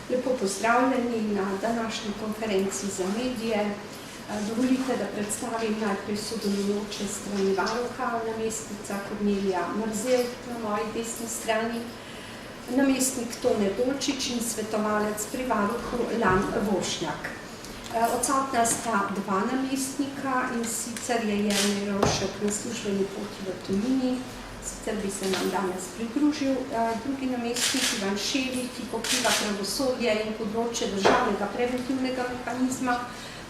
Lepo pozdravljeni na današnji konferenci za medije. Dovolite, da predstavim najprej sodelujoče strani varuha, namestnica Kornelija Mrzel na moji desni strani, namestnik Tone Dolčič in svetovalec pri varuhu Lan Vošnjak. Odsotna sta dva namestnika, in sicer je Jernej Rovšek na službeni poti v tujini, sicer bi se nam danes pridružil. Drugi namestnik Ivan Šeli, ki pokriva pravosodje in področje državnega preventivnega mehanizma,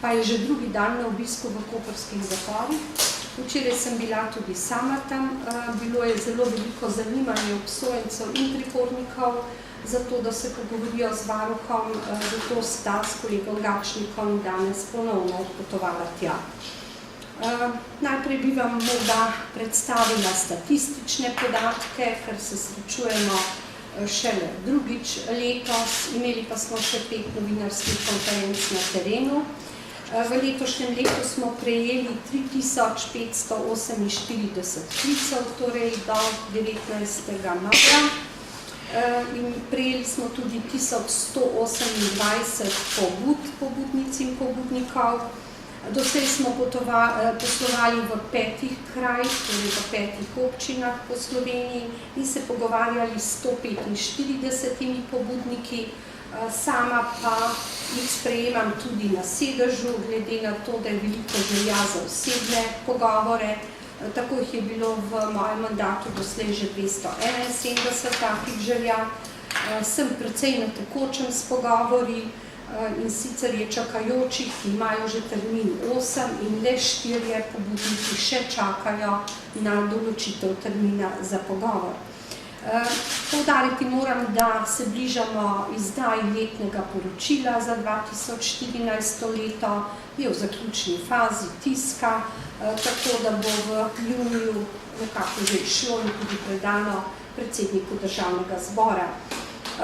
pa je že drugi dan na obisku v koprskih zaporih. Včeraj sem bila tudi sama tam, bilo je zelo veliko zanimanja obsojencev in pripornikov, zato da se pogovorijo z varuhom, zato sta s kolegom Gačnikom danes ponovno odpotovala tja. Najprej bi vam morda predstavila statistične podatke, ker se srečujemo šele drugič letos, imeli pa smo še 5 novinarskih konferenc na terenu. V letošnjem letu smo prejeli 3548 klicev, torej do 19. maja. In prejeli smo tudi 1128 pobudnic in pobudnikov. Doslej smo poslovali v 5 krajih, torej v 5 občinah po Sloveniji in se pogovarjali s 145 pobudniki. Sama pa jih sprejemam tudi na sedežu, glede na to, da je veliko želja za osebne pogovore. Tako jih je bilo v mojem mandatu doslej že 271 takih želja. Sem precej na tekočem s pogovori, in sicer je čakajočih, ki imajo že termin 8 in le 4 pobudniki še čakajo na določitev termina za pogovor. Poudariti moram, da se bližamo izdaji letnega poročila za 2014 leto, je v zaključni fazi tiska, tako da bo v juniju nekako že išlo in tudi predano predsedniku Državnega zbora.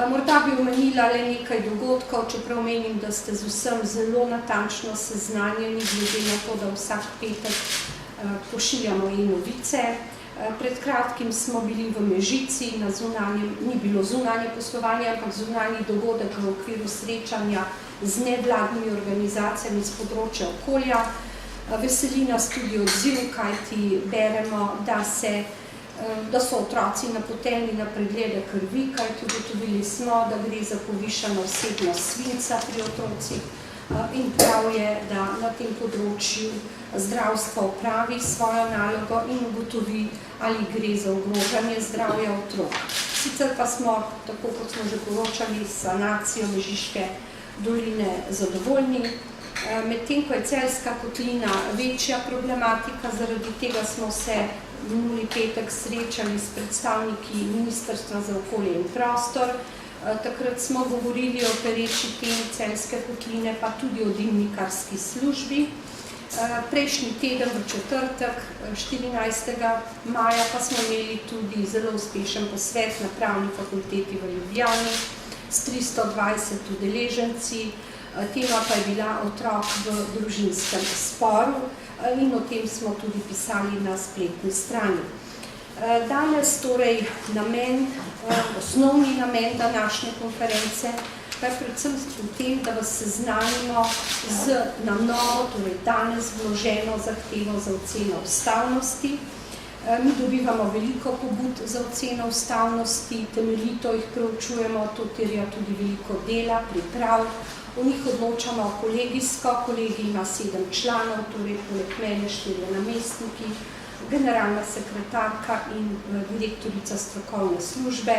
Morda bi omenila le nekaj dogodkov, čeprav menim, da ste z vsem zelo natančno seznanjeni, glede na to, da vsak petek pošiljamo e-novice. Pred kratkim smo bili v Mežici, ni bilo zunanje poslovanje, ampak zunanji dogodek v okviru srečanja z nevladnimi organizacijami z področja okolja. Veseli nas tudi odziv, kajti beremo, da so otroci napoteni na preglede krvi, kajti ugotovili smo, da gre za povišano vsebnost svinca pri otrocih, in prav je, da na tem področju zdravstvo opravi svojo nalogo in ugotovi, ali gre za ogrožanje zdravja otrok. Sicer pa smo, tako kot smo že poročali, s sanacijo Mežiške doline zadovoljni. Medtem ko je Celjska kotlina večja problematika, zaradi tega smo se minuli petek srečali s predstavniki Ministrstva za okolje in prostor. Takrat smo govorili o pereči temi Celjske kotline, pa tudi o dimnikarski službi. Prejšnji teden v četrtek, 14. maja, pa smo imeli tudi zelo uspešen posvet na Pravni fakulteti v Ljubljani s 320 udeleženci. Tema pa je bila otrok v družinskem sporu in o tem smo tudi pisali na spletni strani. Danes torej osnovni namen današnje konference pa je predvsem v tem, da vas seznanimo z na novo, torej danes vloženo zahtevo za oceno ustavnosti. Mi dobivamo veliko pobud za oceno ustavnosti, temeljito jih preučujemo, to terja tudi veliko dela, priprav. V njih odločamo kolegijsko, kolegij ima 7 članov, torej poleg mene 4 namestniki, generalna sekretarka in direktorica strokovne službe.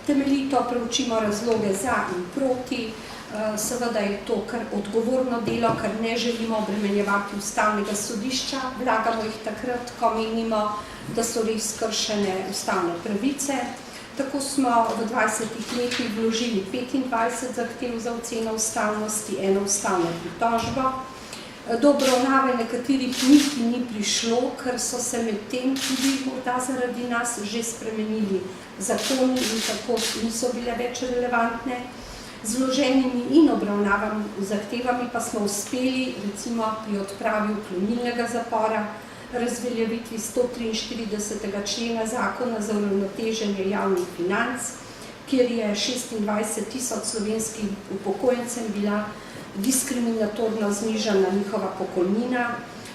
Temeljito preučimo razloge za in proti, seveda je to kar odgovorno delo, ker ne želimo obremenjevati ustavnega sodišča, vlagamo jih takrat, ko menimo, da so res kršene ustavne pravice. Tako smo v 20 letih vložili 25 zahtev za oceno ustavnosti, 1 ustavno pritožbo. Do obravnave nekaterih niti ni prišlo, ker so se med tem tudi morda zaradi nas že spremenili zakoni in tako niso bile več relevantne. Z vloženimi in obravnavami zahtevami pa smo uspeli, recimo pri odpravi uklonilnega zapora, razveljavitvi 143. člena Zakona za uravnoteženje javnih financ, kjer je 26,000 slovenskim upokojencem bila diskriminatorno znižana njihova pokojnina.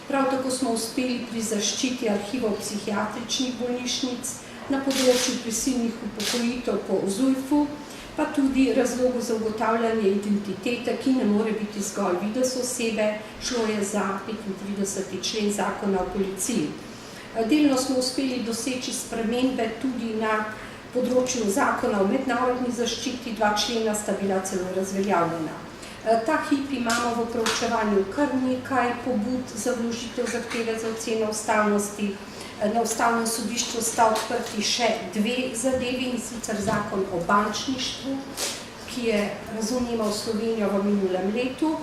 Prav tako smo uspeli pri zaščiti arhivov psihiatričnih bolnišnic, na področju prisilnih upokojitev po ZUJF-u, pa tudi razlogu za ugotavljanje identitete, ki ne more biti zgolj videz osebe, šlo je za 35. člen zakona o policiji. Delno smo uspeli doseči spremembe tudi na področju zakona o mednarodni zaščiti, 2 člena sta bila celo razveljavljena. Ta hip imamo v proučevanju kar nekaj pobud za vložitev zahteve za oceno ustavnosti. Na Ustavnem sodišču sta odprti še 2 zadevi, in sicer zakon o bančništvu, ki je razumeval Slovenijo v minulem letu,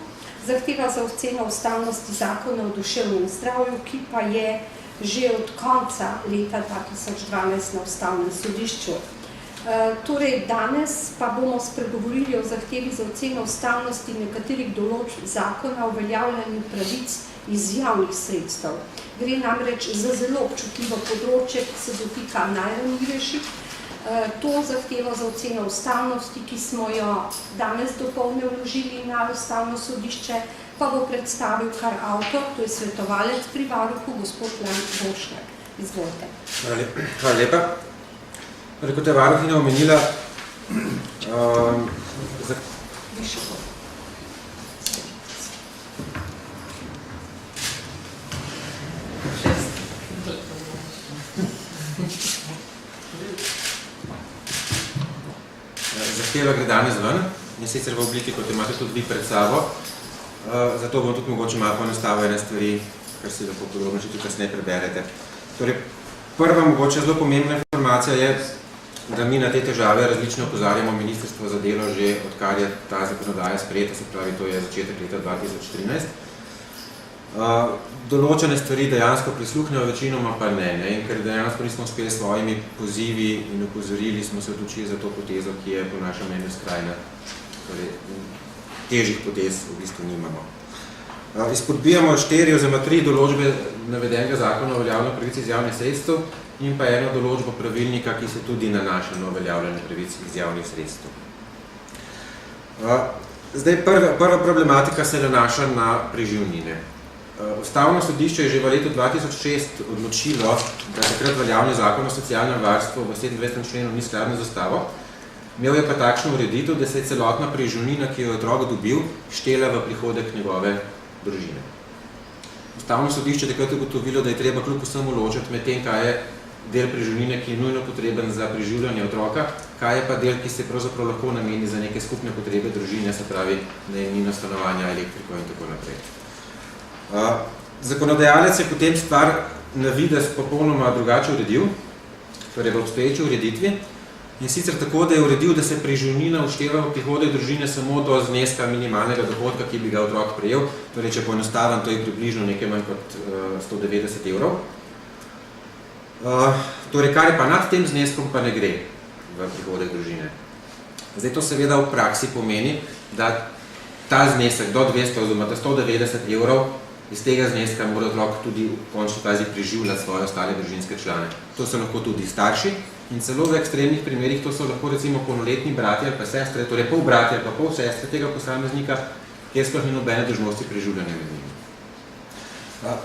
zahteva za oceno ustavnosti zakona o duševnem zdravju, ki pa je že od konca leta 2012 na Ustavnem sodišču. Torej, danes pa bomo spregovorili o zahtevi za oceno ustavnosti nekaterih določb zakona o uveljavljanju pravic iz javnih sredstev. Gre namreč za zelo občutljivo področje, ki se dotika najranljivejših. To zahtevo za oceno ustavnosti, ki smo jo danes dopoldne vložili na Ustavno sodišče, pa bo predstavil kar avtor, to je svetovalec pri varuhu, gospod Jan Borštner. Izvolite. Hvala lepa. Kot je varuhinja omenila, zahteva gre danes ven, in sicer v obliki, kot imate tudi vi pred sabo. Zato bom tudi mogoče malo poenostavil ene stvari, kar si lahko podrobno še tudi kasneje preberete. Torej, prva mogoče zelo pomembna informacija je, da mi na te težave različno opozarjamo Ministrstvo za delo že odkar je ta zakonodaja sprejeta, se pravi, to je začetek leta 2013. Določene stvari dejansko prisluhnejo, večinoma pa ne. In ker dejansko nismo uspeli s svojimi pozivi in opozorili, smo se odločili za to potezo, ki je po našem mnenju skrajna. Torej, težjih potez v bistvu nimamo. Izpodbijamo 4 oziroma 3 določbe navedenega zakona o uveljavljanju pravic iz javnih sredstev in pa eno določbo pravilnika, ki se tudi nanaša na uveljavljanje pravic iz javnih sredstev. Zdaj, prva problematika se nanaša na preživnine. Ustavno sodišče je že v letu 2006 odločilo, da takrat veljavni zakon o socialnem varstvu v 27. členu ni skladen z ustavo. Imel je pa takšno ureditev, da se je celotna preživnina, ki jo je otrok dobil, štela v prihodek njegove družine. Ustavno sodišče takrat je ugotovilo, da je treba kljub vsemu ločiti med tem, kaj je del preživnine, ki je nujno potreben za preživljanje otroka, kaj je pa del, ki se pravzaprav lahko nameni za neke skupne potrebe družine, se pravi najemnino, stanovanja, elektriko in tako naprej. Zakonodajalec je potem stvar na videz popolnoma drugače uredil, torej v obstoječi ureditvi, in sicer tako, da je uredil, da se preživnina všteva v prihodek družine samo do zneska minimalnega dohodka, ki bi ga otrok prejel, torej če poenostavim, to je približno nekaj manj kot 190 evrov. Torej, kar je pa nad tem zneskom, pa ne gre v prihodek družine. Zdaj, to seveda v praksi pomeni, da ta znesek do 200 oziroma 190 evrov iz tega zneska mora otrok tudi v končni fazi preživljati svoje ostale družinske člane. To so lahko tudi starši in celo v ekstremnih primerih to so lahko recimo polnoletni bratje ali pa sestre, torej pol bratje ali pa pol sestre tega posameznika, kjer sploh ni nobene dolžnosti preživljanja med njimi.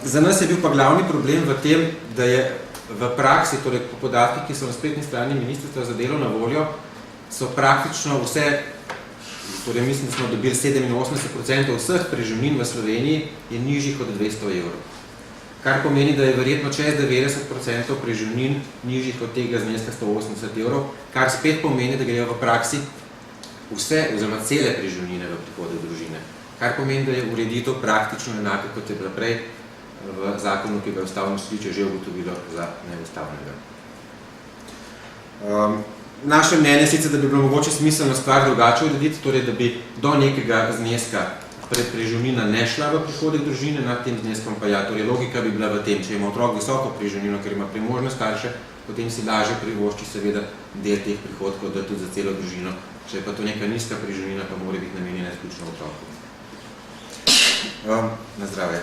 Za nas je bil pa glavni problem v tem, da je v praksi, torej po podatkih, ki so na spletni strani Ministrstva za delo na voljo, so praktično vse, torej mislim, da smo dobili 87% vseh preživnin v Sloveniji je nižjih od 200 evrov. Kar pomeni, da je verjetno čez 90% preživnin nižjih od tega zneska 180 evrov, kar spet pomeni, da grejo v praksi vse, oziroma cele preživnine v prihodek družine. Kar pomeni, da je ureditev praktično enaka, kot je bila prej v zakonu, ki ga Ustavno sodišče že ugotovilo za neustavnega. Naše mnenje je sicer, da bi bilo mogoče smiselno stvar drugače urediti, torej da bi do nekega zneska preživnina ne šla v prihodek družine, nad tem zneskom pa ja. Torej logika bi bila v tem, če ima otrok visoko preživnino, ker ima premožne starše, potem si lažje privošči seveda del teh prihodkov, da tudi za celo družino. Če je pa to neka nizka preživnina, pa mora biti namenjena izključno otroku. Na zdravje.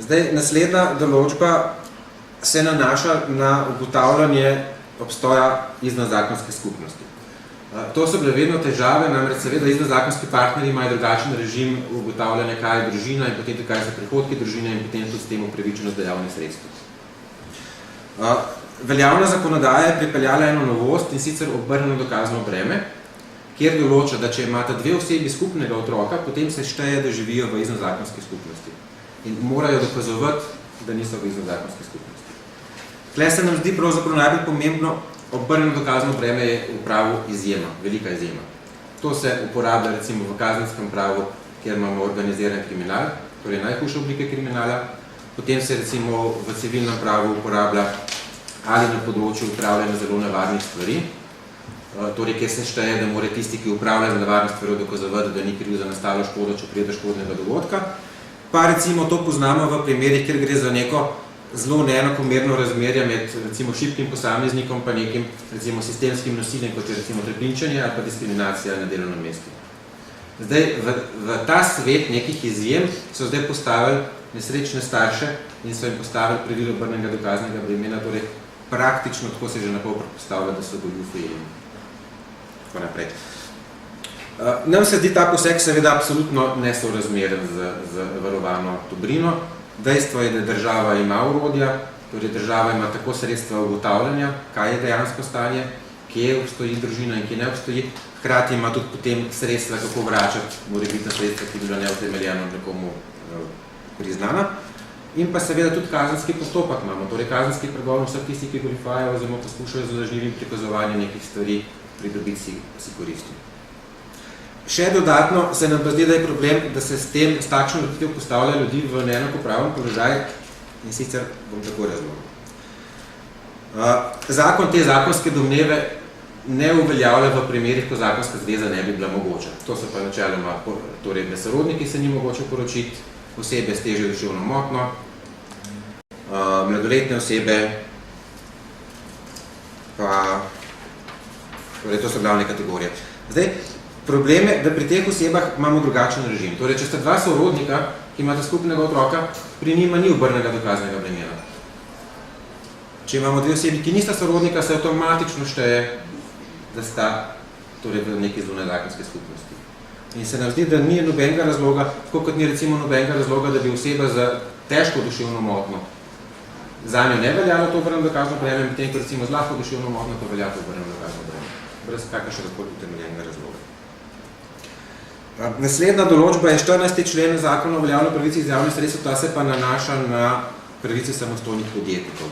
Zdaj, naslednja določba se nanaša na ugotavljanje obstoja izvenzakonske skupnosti. To so bile vedno težave, namreč seveda izvenzakonski partnerji imajo drugačen režim ugotavljanja, kaj je družina in potem kaj so prihodki družine in potem tudi s tem upravičenost do javnih sredstev. Veljavna zakonodaja je pripeljala eno novost in sicer obrnjeno dokazno breme, kjer določa, da če imata dve osebi skupnega otroka, potem se šteje, da živijo v izvenzakonski skupnosti in morajo dokazovati, da niso v izvenzakonski skupnosti. Tle se nam zdi pravzaprav najbolj pomembno, obrnjeno dokazno breme je v pravu izjema, velika izjema. To se uporablja recimo v kazenskem pravu, kjer imamo organiziran kriminal, torej najhujše oblike kriminala, potem se recimo v civilnem pravu uporablja ali na področju upravljanja zelo nevarnih stvari, torej kjer se šteje, da mora tisti, ki upravlja z nevarnih stvari, dokazovati, da ni kriv za nastalo škodo, če pride do škodnega dogodka. Pa recimo to poznamo v primerih, kjer gre za neko zelo neenakomerno razmerje med recimo šibkim posameznikom pa nekim recimo sistemskim nasiljem, kot je recimo trpinčenje ali pa diskriminacija na delovnem mestu. Zdaj, v ta svet nekih izjem so zdaj postavili nesrečne starše in so jim postavili pravilo obrnjenega dokaznega bremena, torej praktično tako se že napol predpostavlja, da so goljufi in tako naprej. Nam se zdi ta poseg seveda absolutno nesorazmeren z varovano dobrino. Dejstvo je, da država ima orodja, torej država ima tako sredstva ugotavljanja, kaj je dejansko stanje, kje obstoji družina in kje ne obstoji, hkrati ima tudi potem sredstva, kako vračati morebitna sredstva, ki bi bila neutemeljeno nekomu priznana. In pa seveda tudi kazenski postopek imamo, torej kazenski pregon vseh tisti, ki goljufajo oziroma poskušajo z lažnivim prikazovanjem nekih stvari pridobiti si koristi. Še dodatno se nam pa zdi, da je problem, da se s takšno ureditev postavlja ljudi v neenakopraven položaj in sicer bom tako razložil. Zakon te zakonske domneve ne uveljavlja v primerih, ko zakonska zveza ne bi bila mogoča. To so pa načeloma torej nesorodniki se ni mogoče poročiti, osebe s težjo duševno motnjo, mladoletne osebe, pa torej to so glavne kategorije. Zdaj, problem je, da pri teh osebah imamo drugačen režim. Torej, če sta dva sorodnika, ki imata skupnega otroka, pri njima ni obrnjenega dokaznega bremena. Če imamo dve osebi, ki nista sorodnika, se avtomatično šteje, da sta torej v neki zunajzakonski skupnosti. In se nam zdi, da ni nobenega razloga, tako kot ni recimo nobenega razloga, da bi oseba za težko duševno motnjo zanjo ne veljalo to obrnjeno dokazno breme, medtem ko recimo z lahko duševno motnjo to velja to obrnjeno dokazno breme. Brez kakršnega utemeljenega razloga. Naslednja določba je 14. člen Zakona o uveljavljanju pravic iz javnih sredstev, ta se pa nanaša na pravice samostojnih podjetnikov.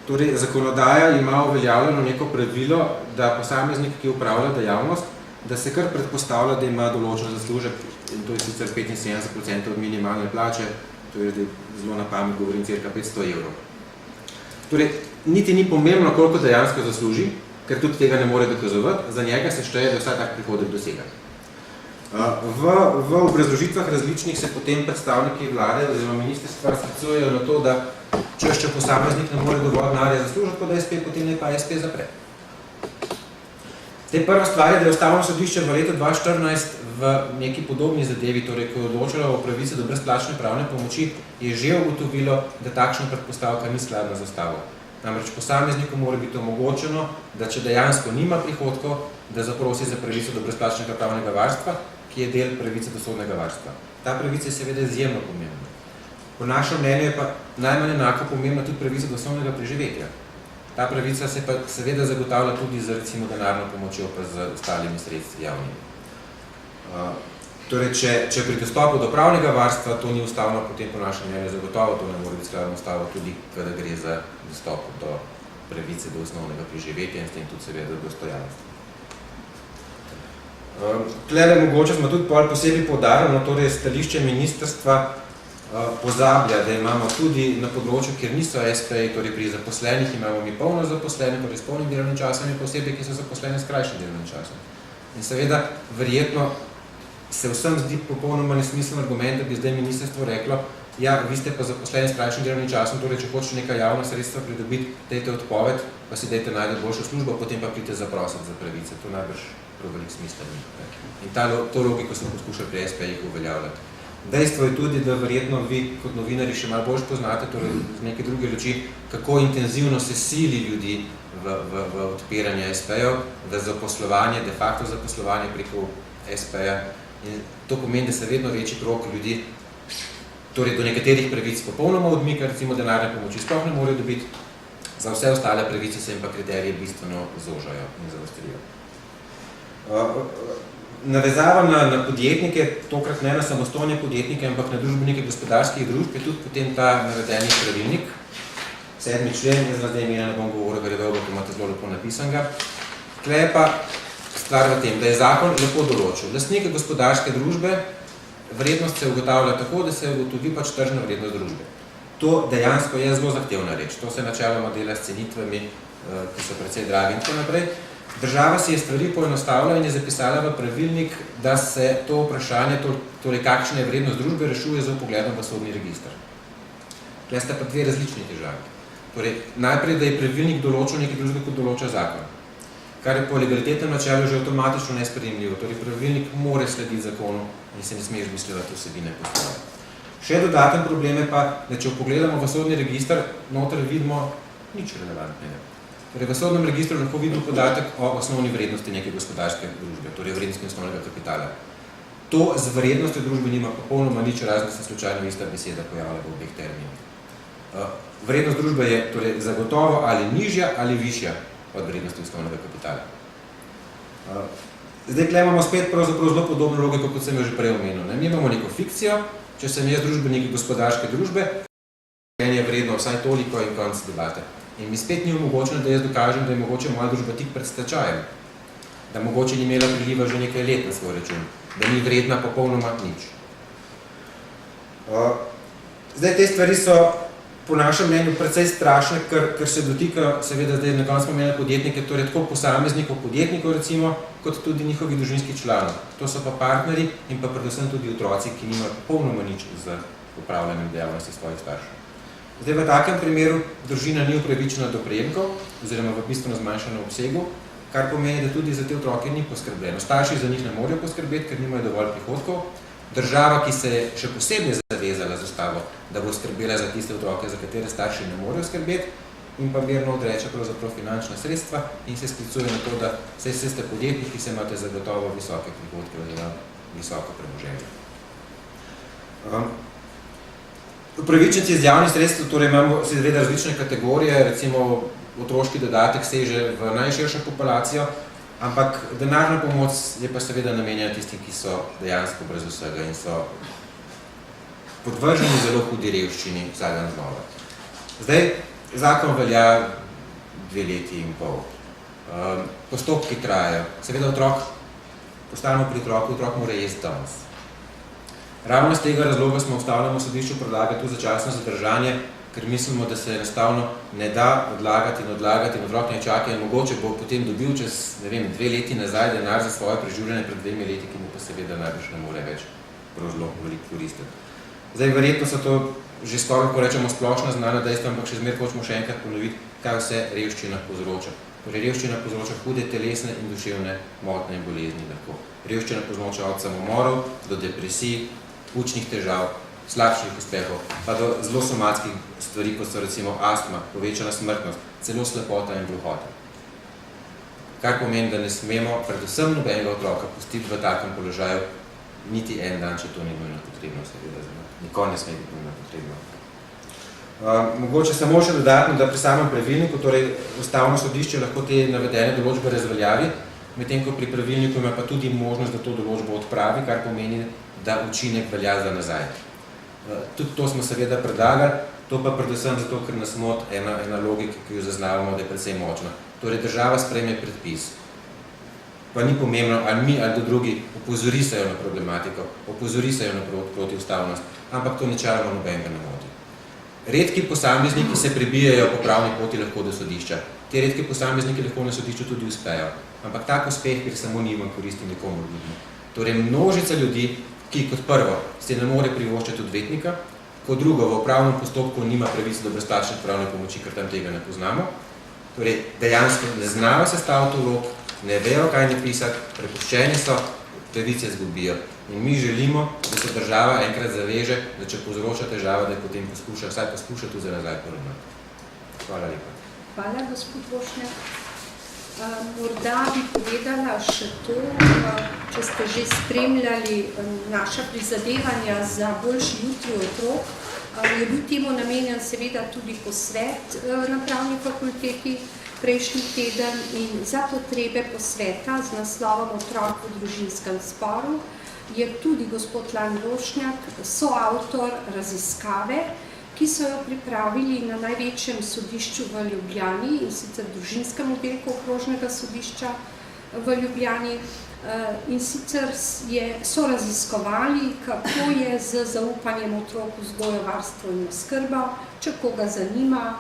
Torej, zakonodaja ima uveljavljeno neko pravilo, da posameznik, ki upravlja dejavnost, da se kar predpostavlja, da ima določen zaslužek, in to je sicer 75% od minimalne plače, to je zelo na pamet govorim cirka 500 evrov. Torej, niti ni pomembno, koliko dejansko zasluži, ker tudi tega ne more dokazovati, za njega se šteje, da vsak tak prihodek dosega. V obrazložitvah različnih se potem predstavniki vlade oziroma ministrstva sklicujejo na to, da če posameznik ne more dovolj denarja zaslužiti kot SP, potem ne pa SP zapre. Prva stvar je, da je Ustavno sodišče v letu 2014 v neki podobni zadevi, torej ko je odločalo o pravici do brezplačne pravne pomoči, je že ugotovilo, da takšna predpostavka ni skladna z Ustavo. Namreč posamezniku mora biti omogočeno, da če dejansko nima prihodkov, da zaprosi za pravico do brezplačnega pravnega varstva, ki je del pravice do sodnega varstva. Ta pravica je seveda izjemno pomembna. Po našem mnenju je pa najmanj enako pomembna tudi pravica do osnovnega preživetja. Ta pravica se pa seveda zagotavlja tudi z recimo denarno pomočjo pa z ostalimi sredstvi javnimi. Torej, če pri dostopu do pravnega varstva to ni ustavno, potem po našem mnenju zagotovo to ne more biti skladno ustavo tudi, kada gre za dostop do pravice do osnovnega preživetja in s tem tudi seveda dostojanstva. Tlele mogoče smo tudi posebej poudarjeno, torej stališče ministrstva pozablja, da imamo tudi na področju, kjer niso SP, torej pri zaposlenih imamo mi polno zaposlenih, torej s polnim delovnim časom in posebej, ki so zaposleni s krajšim delovnim časom. In seveda, verjetno se vsem zdi popolnoma nesmiseln argument, da bi zdaj ministrstvo reklo, ja, vi ste pa zaposleni s krajšim delovnim časom, torej če hočete neka javna sredstva pridobiti, dajte odpoved, pa si dajte najti boljšo službo, potem pa pridite zaprositi za pravice. To najbrž velik smisel ni. In to logiko smo poskušali pri SP-jih uveljavljati. Dejstvo je tudi, da verjetno vi kot novinari še malo bolj poznate, torej z neke druge luči, kako intenzivno se sili ljudi v odpiranje SP-jev, v zaposlovanje, de facto zaposlovanje preko SP-ja. In to pomeni, da se vedno večji krog ljudi, torej do nekaterih pravic popolnoma odmika, recimo denarne pomoči sploh ne morejo dobiti, za vse ostale pravice se jim pa kriterije bistveno zožajo in zaostrijo. Navezava na podjetnike, tokrat ne na samostojne podjetnike, ampak na družbenike gospodarskih družb, je tudi potem ta navedeni pravilnik, 7. člen, jaz zdaj imena ne bom govoril, ker je dolgo, ko imate zelo lepo napisanega. Tukaj je pa stvar v tem, da je zakon lepo določil. Lastnike gospodarske družbe vrednost se ugotavlja tako, da se ugotovi pač tržna vrednost družbe. To dejansko je zelo zahtevna reč. To se načeloma dela s cenitvami, ki so precej dragi in tako naprej. Država si je stvari poenostavila in je zapisala v pravilnik, da se to vprašanje, torej kakšna je vrednost družbe, rešuje z vpogledom v sodni register. Tukaj sta pa dve različni težavi. Torej, najprej, da je pravilnik določil nekaj družbe, kot določa zakon, kar je po legalitetnem načelu že avtomatično nesprejemljivo. Torej, pravilnik mora slediti zakonu in se ne smeš misliti vsebine postoje. Še dodaten problem je pa, da če pogledamo v sodni register, noter vidimo nič relevantnega. Torej, v sodnem registru lahko vidimo podatek o osnovni vrednosti neke gospodarske družbe, torej vrednosti osnovnega kapitala. To z vrednostjo družbe nima popolnoma nič, razen se slučajno ista beseda pojavlja v obeh terminih. Vrednost družbe je torej zagotovo ali nižja ali višja od vrednosti osnovnega kapitala. Zdaj tukaj imamo spet pravzaprav zelo podobno logiko, kot sem jo že prej omenil. Mi imamo neko fikcijo, če sem jaz družbenik gospodarske družbe, je vredno vsaj toliko in konc debate. In mi spet ni omogočeno, da jaz dokažem, da je mogoče moja družba tik pred stečajem, da mogoče ni imela priliva že nekaj let na svoj račun, da ni vredna popolnoma nič. Zdaj, te stvari so po našem mnenju precej strašne, ker se dotikajo, seveda zdaj na koncu smo imeli podjetnike, torej tako posameznikov podjetnikov recimo, kot tudi njihovih družinskih članov. To so pa partnerji in pa predvsem tudi otroci, ki nimajo popolnoma nič z upravljanjem dejavnosti svojih staršev. Zdaj, v takem primeru družina ni upravičena do prejemkov, oziroma v bistveno zmanjšanem obsegu, kar pomeni, da tudi za te otroke ni poskrbljeno. Starši za njih ne morejo poskrbeti, ker nimajo dovolj prihodkov. Država, ki se je še posebej zavezala z ustavo, da bo skrbela za tiste otroke, za katere starši ne morejo skrbeti, in pa mirno odreče pravzaprav finančna sredstva in se sklicuje na to, da se ste podjetniki, se imate zagotovo visoke prihodke oziroma visoko premoženje. Upravičenci iz javnih sredstev, torej imamo seveda različne kategorije, recimo otroški dodatek seže v najširšo populacijo, ampak denarna pomoč je pa seveda namenjena tistim, ki so dejansko brez vsega in so podvrženi zelo hudi revščini vsak dan znova. Zdaj, zakon velja 2 leti in pol. Postopki trajajo. Seveda postanemo pri otroku, otrok mora jesti danes. Ravno iz tega razloga smo ustavljamo sodišču predlagati tudi začasno zadržanje, ker mislimo, da se enostavno ne da odlagati in otrok ne čaka in mogoče bo potem dobil čez, ne vem, 2 leti nazaj denar za svoje preživljanje pred 2 leti, ki mu pa seveda najbrž ne more več zelo veliko koristiti. Zdaj, verjetno so to že skoraj, ko rečemo, splošno znana dejstva, ampak še zmeraj hočemo še enkrat ponoviti, kaj vse revščina povzroča. Torej, revščina povzroča hude telesne in duševne motnje in bolezni lahko. Revščina povzroča od samomorov do depresij, učnih težav, slabših uspehov, pa do zelo somatskih stvari, kot so recimo astma, povečana smrtnost, celo slepota in gluhota. Kar pomeni, da ne smemo predvsem nobenega otroka pustiti v takem položaju niti en dan, če to ni nujno potrebno, seveda. Nikoli ne sme biti nujno potrebno. Mogoče samo še dodatno, da pri samem pravilniku, torej ustavno sodišče lahko te navedene določbe razveljavi, medtem ko pri pravilniku ima pa tudi možnost, da to določbo odpravi, kar pomeni, da učinek velja za nazaj. Tudi to smo seveda predlagali, to pa predvsem zato, ker nas moti ena logika, ki jo zaznavamo, da je precej močna. Torej, država sprejme predpis. Pa ni pomembno, ali mi ali drugi opozori se jo na problematiko, opozori se jo na protiustavnost, ampak to načeloma nobenega ne moti. Redki posamezniki se prebijajo po pravni poti lahko do sodišča. Te redki posamezniki lahko na sodišču tudi uspejo, ampak tak uspeh, ker samo njima koristi nikomu drugemu. Torej, množica ljudi, ki kot prvo se ne more privoščiti odvetnika, kot drugo v upravnem postopku nima pravice do brezplačne pravne pomoči, ker tam tega ne poznamo. Torej, dejansko ne znajo sestaviti vlog, ne vejo, kaj napisati, prepuščeni so, pravice izgubijo. In mi želimo, da se država enkrat zaveže, da če povzroča težava, da je potem vsaj poskuša tudi za nazaj poravnati. Hvala lepa. Hvala, gospod Vošnjak. Morda bi povedala še to, če ste že spremljali naša prizadevanja za boljši jutri otrok, je bil temu namenjen seveda tudi posvet na Pravni fakulteti prejšnji teden in za potrebe posveta z naslovom Otrok v družinskem sporu je tudi gospod Lan Vošnjak soavtor raziskave, ki so jo pripravili na največjem sodišču v Ljubljani, in sicer družinskem oddelku okrožnega sodišča v Ljubljani. In sicer so raziskovali, kako je z zaupanjem otrok v vzgojo, varstvo in oskrbo. Če koga zanima,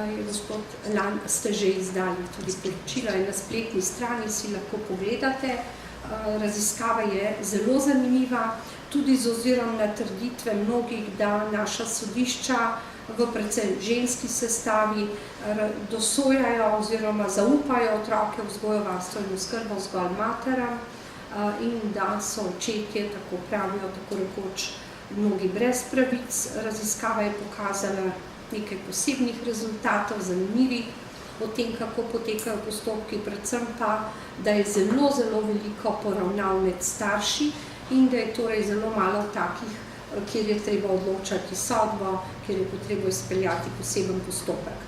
je gospod Lan, ste že izdali tudi poročilo in na spletni strani si lahko pogledate. Raziskava je zelo zanimiva, tudi z ozirom na trditve mnogih, da naša sodišča v predvsem ženski sestavi dosojajo oziroma zaupajo otroke v vzgojo, varstvo in oskrbo zgolj materam in da so očetje, tako pravijo, tako rekoč, mnogi brez pravic. Raziskava je pokazala nekaj posebnih rezultatov, zanimivih, o tem, kako potekajo postopki, predvsem pa, da je zelo, zelo veliko poravnav med starši in da je torej zelo malo takih, kjer je treba odločati sodbo, kjer je potrebo izpeljati poseben postopek.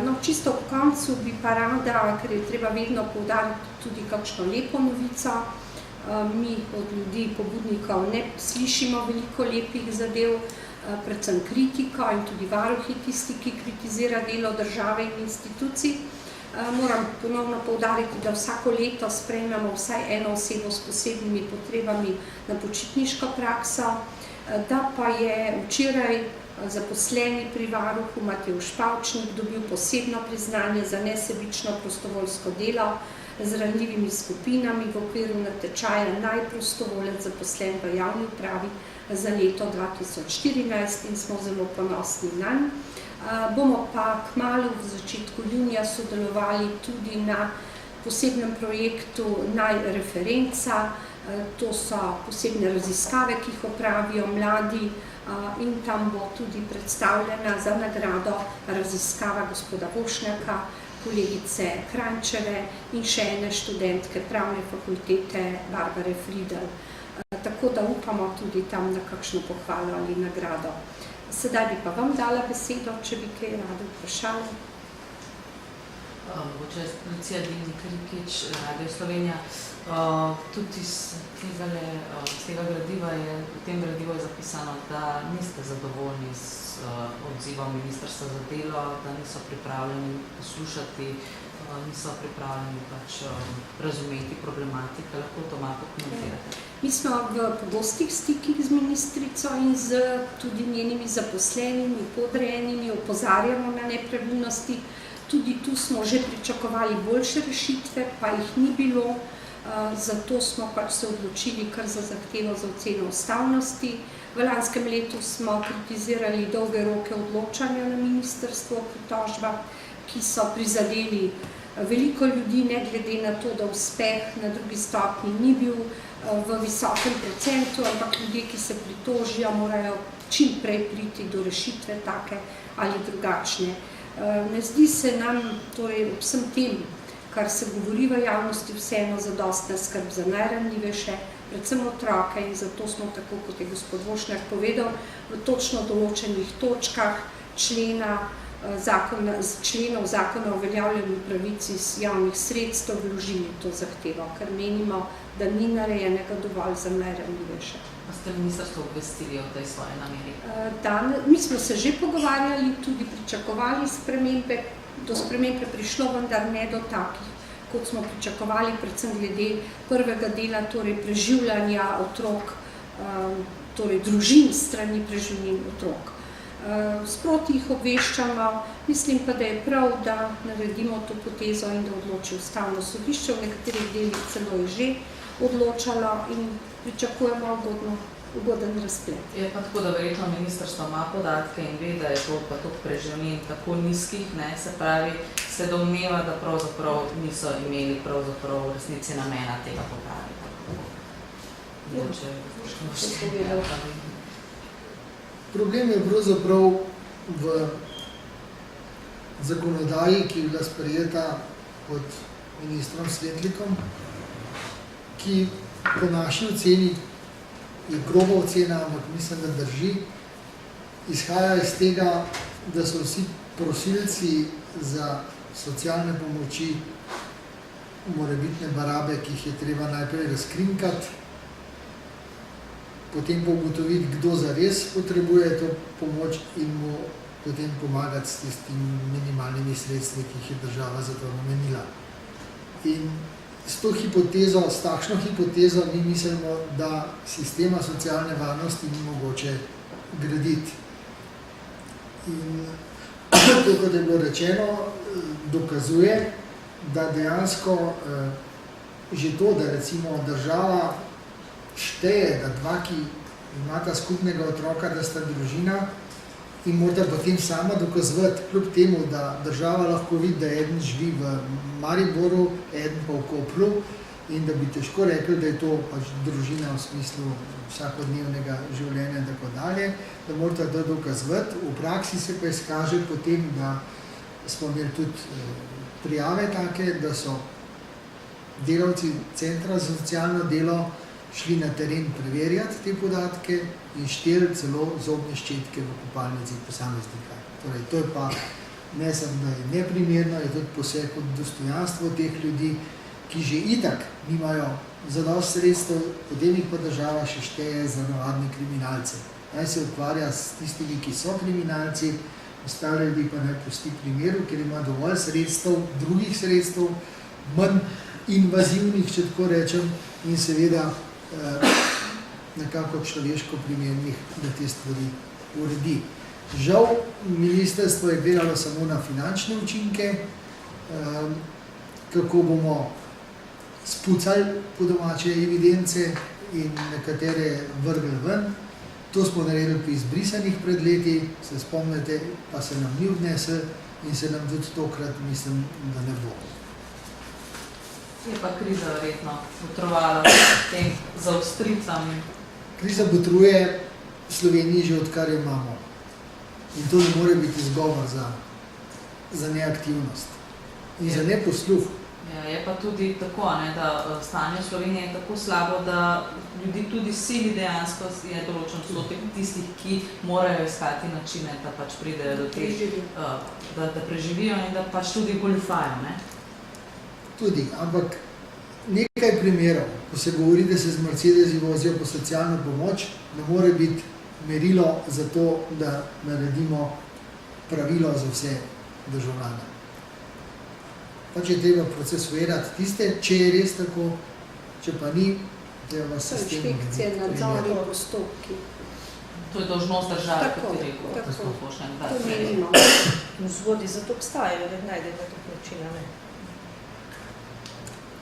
No, čisto ob koncu bi pa rada, ker je treba vedno poudariti tudi kakšno lepo novico. Mi od ljudi, pobudnikov, ne slišimo veliko lepih zadev, predvsem kritiko in tudi varuhi tisti, ki kritizira delo države in institucij. Moram ponovno poudariti, da vsako leto sprejmemo vsaj eno osebo s posebnimi potrebami na počitniško prakso, da pa je včeraj zaposleni pri varuhu Matevž Pavčnik dobil posebno priznanje za nesebično prostovoljsko delo z ranljivimi skupinami v okviru natečaja najprostovoljec zaposlen v javni upravi za leto 2014 in smo zelo ponosni nanj. Bomo pa kmalu v začetku junija sodelovali tudi na posebnem projektu Najreferenca. To so posebne raziskave, ki jih opravijo mladi in tam bo tudi predstavljena za nagrado raziskava gospoda Vošnjaka, kolegice Kranjčeve in še ene študentke Pravne fakultete Barbare Fridl. Tako da upamo tudi tam na kakšno pohvalo ali nagrado. Sedaj bi pa vam dala besedo, če bi kaj radi vprašali. Mogoče Lucija Divnik Rikič, Radio Slovenija. Tudi iz tega gradiva v tem gradivu je zapisano, da niste zadovoljni z odzivom Ministrstva za delo, da niso pripravljeni poslušati, niso pripravljeni razumeti problematike. Lahko to malo pokomentirate? Mi smo v pogostih stikih z ministrico in z tudi njenimi zaposlenimi, podrejenimi, opozarjamo na nepravilnosti. Tudi tu smo že pričakovali boljše rešitve, pa jih ni bilo. Zato smo se odločili kar za zahtevo za oceno ustavnosti. V lanskem letu smo kritizirali dolge roke odločanja na ministrstvu o pritožbah, ki so prizadeli veliko ljudi, ne glede na to, da uspeh na drugi stopnji ni bil v visokem procentu, ampak ljudje, ki se pritožijo, morajo čim prej priti do rešitve take ali drugačne. Ne zdi se nam torej ob vsem tem, kar se govori v javnosti, vseeno zadostna skrb za najranljivejše, predvsem otroke, in zato smo, tako kot je gospod Vošnjak povedal, v točno določenih točkah členov zakona o uveljavljanju pravic iz javnih sredstev vložili to zahtevo, ker menimo, da ni narejenega dovolj za najranljivejše. Pa ste ministrstvo obvestili o tej svoji nameri? Mi smo se že pogovarjali, tudi pričakovali spremembe, do spremembe prišlo, vendar ne do takih, kot smo pričakovali, predvsem glede prvega dela, torej preživljanja otrok, torej družin strani preživljenih otrok. Sproti jih obveščamo, mislim pa, da je prav, da naredimo to potezo in da odloči ustavno sodišče, v nekaterih delih celo je že odločalo in pričakujemo ugoden razplet. Je pa tako, da verjetno ministrstvo ima podatke in ve, da je to pa toliko preživljen tako nizkih, se pravi, se domneva, da pravzaprav niso imeli pravzaprav v resnici namena tega popraviti. Problem je pravzaprav v zakonodaji, ki je bila sprejeta pod ministrom Svetlikom, ki po naši oceni je groba ocena, ampak mislim, da drži, izhaja iz tega, da so vsi prosilci za socialne pomoči morebitne barabe, ki jih je treba najprej razkrinkati, potem pa ugotoviti, kdo zares potrebuje to pomoč in mu potem pomagati s tistimi minimalnimi sredstvi, ki jih je država za to namenila. In s to hipotezo, s takšno hipotezo mi mislimo, da sistema socialne varnosti ni mogoče graditi. In to, kot je bilo rečeno, dokazuje, da dejansko že to, da recimo država šteje, da dva, ki imata skupnega otroka, da sta družina, in morda potem sama dokazovati, kljub temu, da država lahko vidi, da eden živi v Mariboru, eden pa v Kopru, in da bi težko rekli, da je to pač družina v smislu vsakodnevnega življenja in tako dalje, da morate to dokazovati. V praksi se pa izkaže potem, da smo imeli tudi prijave take, da so delavci centra za socialno delo šli na teren preverjati te podatke in šteli celo zobne ščetke v kopalnici posameznika. Torej, to je pa ne samo, da je neprimerno, je tudi poseg v dostojanstvo teh ljudi, ki že itak nimajo zadosti sredstev, potem jih pa država še šteje za navadne kriminalce. Naj se ukvarja s tistimi, ki so kriminalci, ostale ljudi pa naj pusti primeru, ker ima dovolj sredstev, drugih sredstev, manj invazivnih, če tako rečem, in seveda nekako človeško primernih, da te stvari uredi. Žal, ministrstvo je gledalo samo na finančne učinke, kako bomo spucali po domače evidence in nekatere vrgli ven. To smo naredili pri izbrisanih pred leti, se spomnite, pa se nam ni odnesel in se nam tudi tokrat mislim, da ne bo. Je pa kriza verjetno botrovala tem zaostricam? Kriza botruje Sloveniji že odkar jo imamo. In to ne more biti izgovor za neaktivnost in za neposluh. Ja, je pa tudi tako, ne, da stanje v Sloveniji je tako slabo, da ljudi tudi sili dejansko je določen odstotek tistih, ki morajo iskati načine, da pač pridejo do teh, da preživijo in da pač tudi goljufajo, ne? Tudi, ampak nekaj primerov, ko se govori, da se z Mercedesi vozijo po socialno pomoč, ne more biti merilo za to, da naredimo pravilo za vse državljane. Pač je treba procesuirati tiste, če je res tako, če pa ni, treba sistem. Inšpekcije, nadzori, postopki. To je dolžnost države, Tako, kot je rekel, tako. gospod Pošnjak. To menimo. Vzvodi za to obstajajo, da najdete to poročila, ne?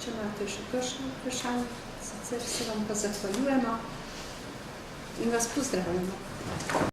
Če imate še kakšno vprašanje, sicer se vam pa zahvaljujemo in vas pozdravljamo.